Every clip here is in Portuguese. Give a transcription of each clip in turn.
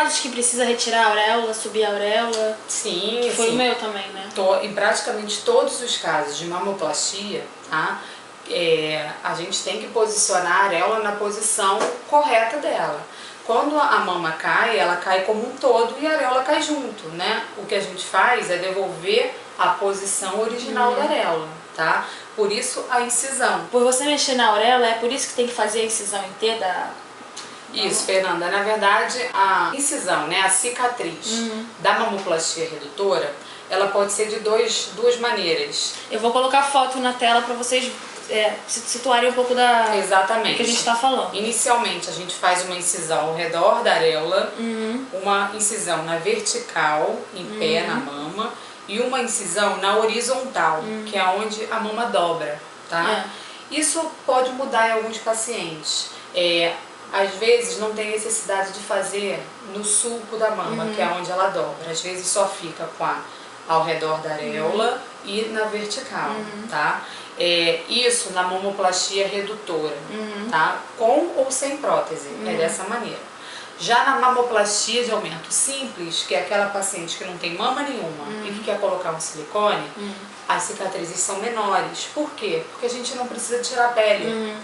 casos que precisa retirar a auréola, subir a auréola. Sim, que foi o meu também, né? Em praticamente todos os casos de mamoplastia, tá? A gente tem que posicionar a areola na posição correta dela. Quando a mama cai, ela cai como um todo e a areola cai junto, né? O que a gente faz é devolver a posição original da areola, tá? Por isso a incisão. Por você mexer na auréola, é por isso que tem que fazer a incisão em T da... Isso, Fernanda. Na verdade, a incisão, né, a cicatriz da mamoplastia redutora, ela pode ser de duas maneiras. Eu vou colocar foto na tela para vocês se situarem um pouco da... Exatamente. do que a gente está falando. Inicialmente, a gente faz uma incisão ao redor da areola, uma incisão na vertical, em pé, na mama, e uma incisão na horizontal, que é onde a mama dobra, tá? Isso pode mudar em alguns pacientes. Às vezes não tem necessidade de fazer no sulco da mama, que é onde ela dobra. Às vezes só fica ao redor da areola e na vertical, tá? Isso na mamoplastia redutora, tá? Com ou sem prótese, é dessa maneira. Já na mamoplastia de aumento simples, que é aquela paciente que não tem mama nenhuma e que quer colocar um silicone, as cicatrizes são menores. Por quê? Porque a gente não precisa tirar a pele.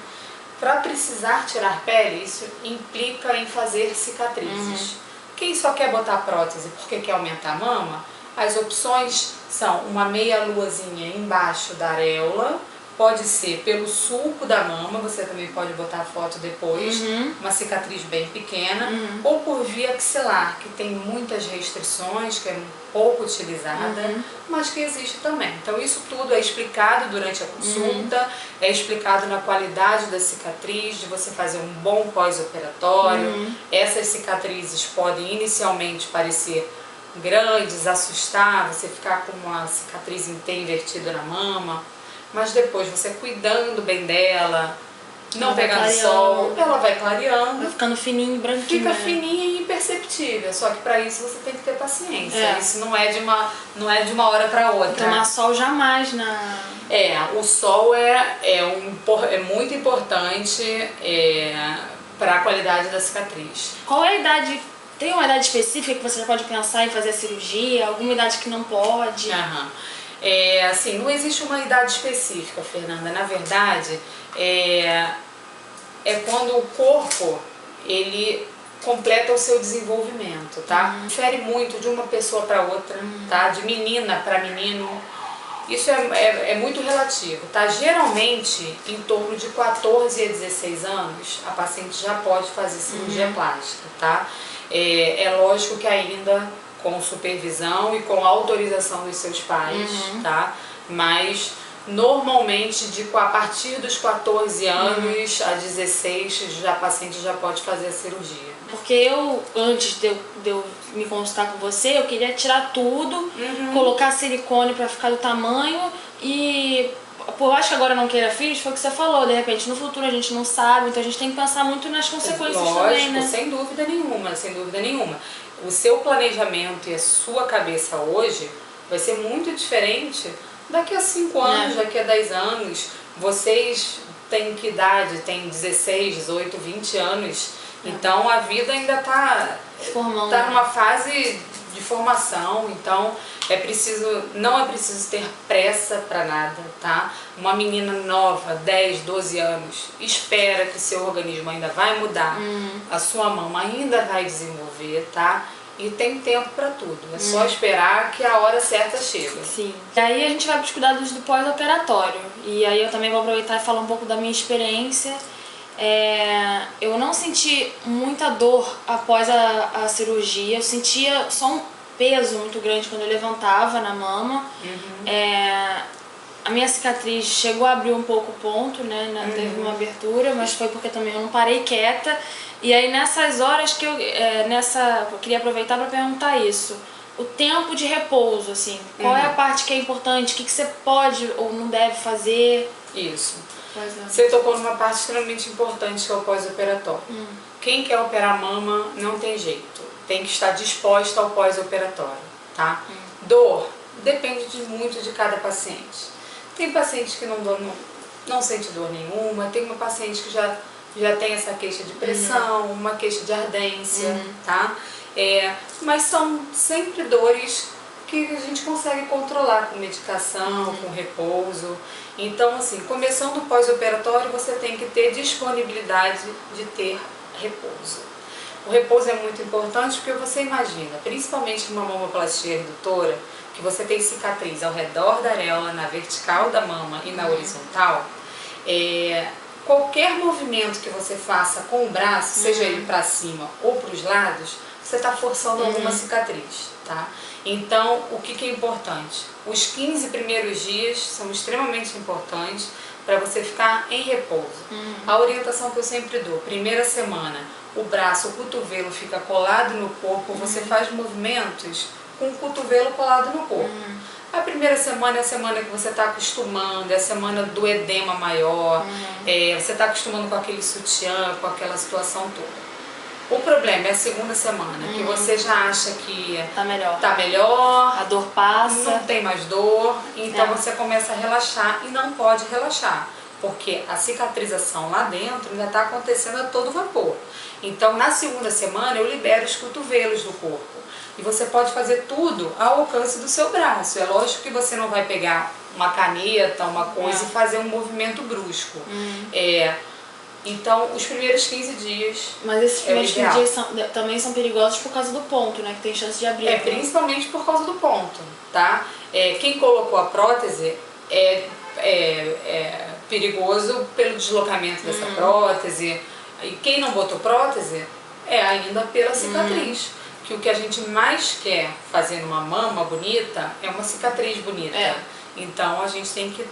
Para precisar tirar pele, isso implica em fazer cicatrizes. Quem só quer botar prótese porque quer aumentar a mama, as opções são uma meia luazinha embaixo da areola, pode ser pelo sulco da mama, você também pode botar a foto depois, uma cicatriz bem pequena, ou por via axilar, que tem muitas restrições, que é pouco utilizada, mas que existe também. Então isso tudo é explicado durante a consulta, é explicado na qualidade da cicatriz, de você fazer um bom pós-operatório. Essas cicatrizes podem inicialmente parecer grandes, assustar, você ficar com uma cicatriz em T invertida na mama, mas depois você cuidando bem dela, não pegando sol, ela vai clareando. Vai ficando fininha e branquinha. Fica fininha e imperceptível, só que para isso você tem que ter paciência. Isso não é de uma hora para outra. Tomar sol jamais o sol é muito importante para a qualidade da cicatriz. Qual é a idade? Tem uma idade específica que você já pode pensar em fazer a cirurgia? Alguma idade que não pode? Assim, não existe uma idade específica, Fernanda. Na verdade, é quando o corpo ele completa o seu desenvolvimento, tá? Difere muito de uma pessoa para outra, tá? De menina para menino. Isso é muito relativo, tá? Geralmente, em torno de 14 a 16 anos, a paciente já pode fazer cirurgia plástica, tá? É lógico que ainda com supervisão e com autorização dos seus pais, tá? Mas normalmente a partir dos 14 anos a 16 a paciente já pode fazer a cirurgia. Porque antes de eu me consultar com você, eu queria tirar tudo, colocar silicone para ficar do tamanho e... Por mais que agora não queira filhos, foi o que você falou, de repente no futuro a gente não sabe, então a gente tem que pensar muito nas consequências também, né? Sem dúvida nenhuma, sem dúvida nenhuma. O seu planejamento e a sua cabeça hoje vai ser muito diferente daqui a 5 anos, daqui a 10 anos. Vocês têm que idade? Tem 16, 18, 20 anos. Então a vida ainda está numa fase de formação, então não é preciso ter pressa para nada, tá? Uma menina nova, 10, 12 anos, espera que seu organismo ainda vai mudar, a sua mama ainda vai desenvolver, tá? E tem tempo para tudo, é só esperar que a hora certa chega. Sim. E aí a gente vai para os cuidados do pós-operatório, e aí eu também vou aproveitar e falar um pouco da minha experiência. Eu não senti muita dor após a cirurgia, eu sentia só um peso muito grande quando eu levantava na mama. A minha cicatriz chegou a abrir um pouco o ponto, né? Teve uma abertura, mas foi porque também eu não parei quieta. E aí nessas horas que eu queria aproveitar para perguntar isso. O tempo de repouso, assim, qual é a parte que é importante, o que você pode ou não deve fazer? Isso. Você tocou numa parte extremamente importante que é o pós-operatório. Quem quer operar a mama não tem jeito, tem que estar disposta ao pós-operatório, tá? Dor, depende muito de cada paciente. Tem paciente que não sente dor nenhuma, tem uma paciente que já tem essa queixa de pressão, uma queixa de ardência, tá? Mas são sempre dores que a gente consegue controlar com medicação, com repouso. Então, assim, começando o pós-operatório, você tem que ter disponibilidade de ter repouso. O repouso é muito importante porque você imagina, principalmente numa mamoplastia redutora, que você tem cicatriz ao redor da areola, na vertical da mama e na horizontal, qualquer movimento que você faça com o braço, seja ele para cima ou para os lados, você está forçando alguma cicatriz, tá? Então, o que é importante? Os 15 primeiros dias são extremamente importantes para você ficar em repouso. A orientação que eu sempre dou, primeira semana, o braço, o cotovelo fica colado no corpo, você faz movimentos com o cotovelo colado no corpo. A primeira semana é a semana que você está acostumando, é a semana do edema maior, você está acostumando com aquele sutiã, com aquela situação toda. O problema é a segunda semana, que você já acha que tá melhor, a dor passa, não tem mais dor, então você começa a relaxar e não pode relaxar, porque a cicatrização lá dentro ainda está acontecendo a todo vapor. Então na segunda semana eu libero os cotovelos do corpo e você pode fazer tudo ao alcance do seu braço. É lógico que você não vai pegar uma caneta, uma coisa e fazer um movimento brusco. Então, os primeiros 15 dias. Mas esses primeiros 15 dias também são perigosos por causa do ponto, né? Que tem chance de abrir. Principalmente por causa do ponto, tá? Quem colocou a prótese é perigoso pelo deslocamento dessa prótese. E quem não botou prótese é ainda pela cicatriz. Que o que a gente mais quer fazer numa mama bonita é uma cicatriz bonita. Então, a gente tem que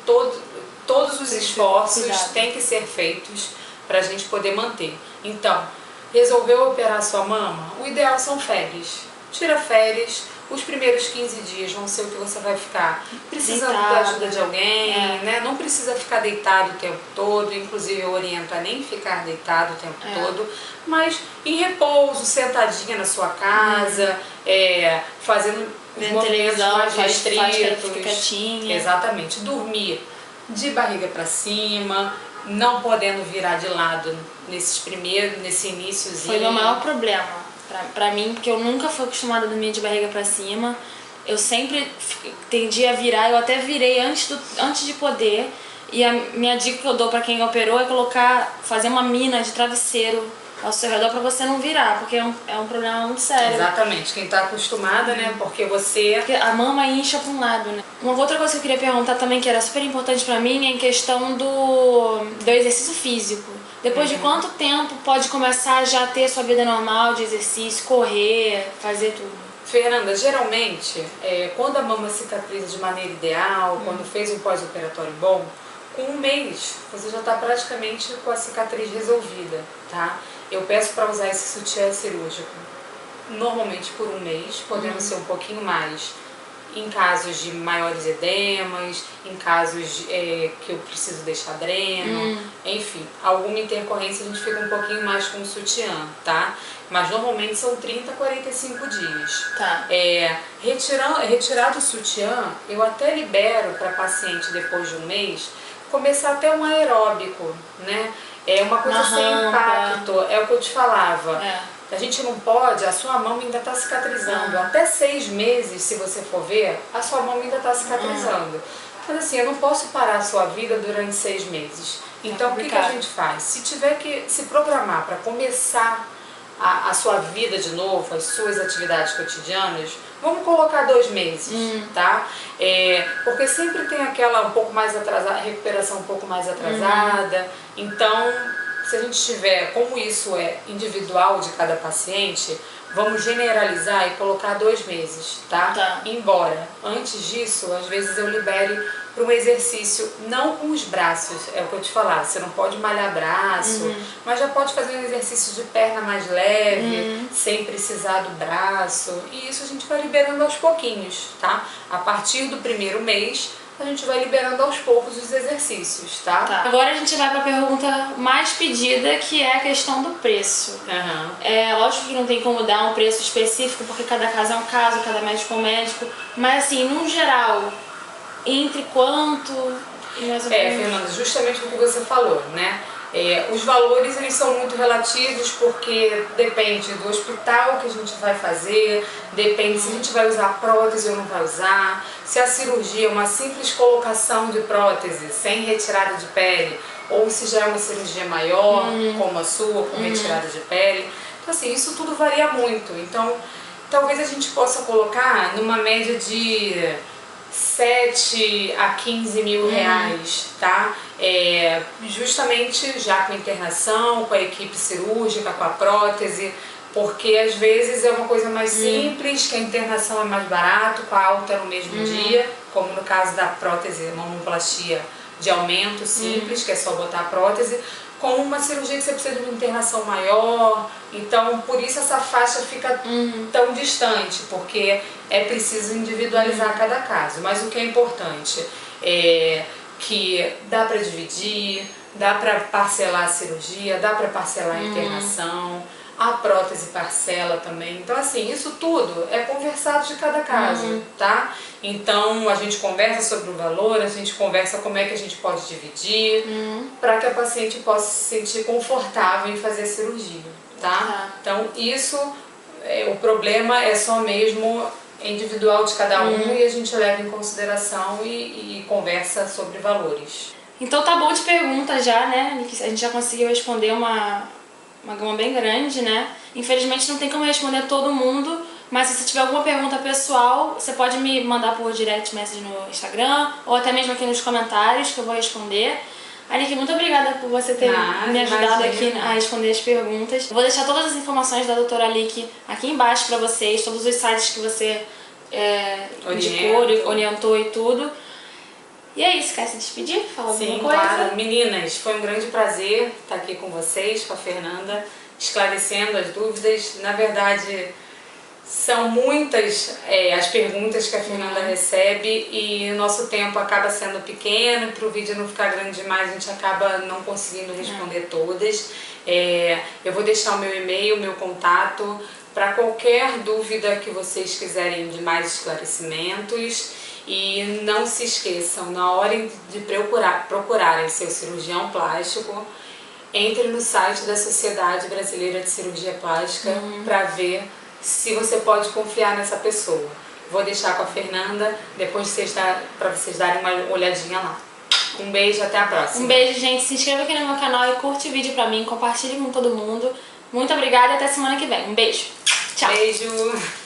todos os esforços têm que ser feitos para a gente poder manter. Então, resolveu operar sua mama? O ideal são férias. Tira férias, os primeiros 15 dias vão ser o que você vai ficar precisando da ajuda de alguém, né? Não precisa ficar deitado o tempo todo, inclusive eu oriento a nem ficar deitado o tempo todo, mas em repouso, sentadinha na sua casa, fazendo movimentos mais restritos. Exatamente, dormir de barriga para cima, não podendo virar de lado nesse iníciozinho. Foi meu maior problema pra mim, porque eu nunca fui acostumada a dormir de barriga pra cima. Eu sempre tendia a virar, eu até virei antes de poder. E a minha dica que eu dou pra quem operou é fazer uma mina de travesseiro ao seu redor pra você não virar, porque é um problema muito sério. Exatamente, quem tá acostumada, né, porque a mama incha pra um lado, né. Uma outra coisa que eu queria perguntar também, que era super importante pra mim, é em questão do exercício físico. Depois de quanto tempo pode começar já a ter sua vida normal de exercício, correr, fazer tudo? Fernanda, geralmente, quando a mama cicatriza de maneira ideal, quando fez um pós-operatório bom, com um mês você já está praticamente com a cicatriz resolvida, tá? Eu peço para usar esse sutiã cirúrgico normalmente por um mês, podendo ser um pouquinho mais em casos de maiores edemas, em casos que eu preciso deixar dreno, enfim, alguma intercorrência a gente fica um pouquinho mais com o sutiã, tá? Mas normalmente são 30 a 45 dias. Tá. Retirado o sutiã, eu até libero para paciente depois de um mês começar até um aeróbico, né? É uma coisa sem impacto, é o que eu te falava. A gente não pode, a sua mama ainda está cicatrizando. Até 6 meses, se você for ver, a sua mama ainda está cicatrizando. Mas assim, eu não posso parar a sua vida durante 6 meses. Então, o que a gente faz? Se tiver que se programar para começar a sua vida de novo, as suas atividades cotidianas, vamos colocar 2 meses, tá? Porque sempre tem aquela um pouco mais atrasada, recuperação um pouco mais atrasada. Então, se a gente tiver, como isso é individual de cada paciente, vamos generalizar e colocar 2 meses, tá? Embora, antes disso, às vezes eu libere para um exercício, não com os braços, é o que eu te falar, você não pode malhar braço, mas já pode fazer um exercício de perna mais leve, sem precisar do braço, e isso a gente vai liberando aos pouquinhos, tá? A partir do primeiro mês, a gente vai liberando aos poucos os exercícios, tá? Agora a gente vai para a pergunta mais pedida, que é a questão do preço. Lógico que não tem como dar um preço específico, porque cada caso é um caso, cada médico é um médico, mas assim, no geral, entre quanto e mais ou menos? Fernanda, justamente o que você falou, né? Os valores eles são muito relativos porque depende do hospital que a gente vai fazer, depende se a gente vai usar prótese ou não vai usar, se a cirurgia é uma simples colocação de prótese sem retirada de pele ou se já é uma cirurgia maior, como a sua, com retirada de pele. Então assim, isso tudo varia muito. Então talvez a gente possa colocar numa média de 7 a 15 mil reais, tá? Justamente já com a internação, com a equipe cirúrgica, com a prótese, porque às vezes é uma coisa mais simples, que a internação é mais barato, com a alta no mesmo dia, como no caso da prótese, mamoplastia de aumento simples, que é só botar a prótese, com uma cirurgia que você precisa de uma internação maior. Então por isso essa faixa fica tão distante, porque é preciso individualizar cada caso. Mas o que é importante é que dá para dividir, dá para parcelar a cirurgia, dá para parcelar a internação, a prótese parcela também. Então assim, isso tudo é conversado de cada caso, tá? Então a gente conversa sobre o valor, a gente conversa como é que a gente pode dividir, para que a paciente possa se sentir confortável em fazer a cirurgia, tá? Então isso, o problema é só mesmo individual de cada um e a gente leva em consideração e conversa sobre valores. Então tá bom de pergunta já, né? A gente já conseguiu responder uma gama bem grande, né? Infelizmente não tem como responder todo mundo, mas se você tiver alguma pergunta pessoal, você pode me mandar por direct message no Instagram ou até mesmo aqui nos comentários que eu vou responder. Anique, muito obrigada por você ter me ajudado aqui a responder as perguntas. Eu vou deixar todas as informações da doutora Alique aqui embaixo pra vocês, todos os sites que você indicou, orientou e tudo. E é isso, quer se despedir? Falar alguma coisa? Sim, claro. Meninas, foi um grande prazer estar aqui com vocês, com a Fernanda, esclarecendo as dúvidas. Na verdade, são muitas as perguntas que a Fernanda recebe e o nosso tempo acaba sendo pequeno, para o vídeo não ficar grande demais, a gente acaba não conseguindo responder todas. Eu vou deixar o meu e-mail, o meu contato, para qualquer dúvida que vocês quiserem de mais esclarecimentos. E não se esqueçam, na hora de procurarem seu cirurgião plástico, entre no site da Sociedade Brasileira de Cirurgia Plástica para ver se você pode confiar nessa pessoa. Vou deixar com a Fernanda, depois para vocês darem uma olhadinha lá. Um beijo, até a próxima. Um beijo, gente. Se inscreva aqui no meu canal e curte o vídeo pra mim, compartilhe com todo mundo. Muito obrigada e até semana que vem. Um beijo. Tchau. Beijo.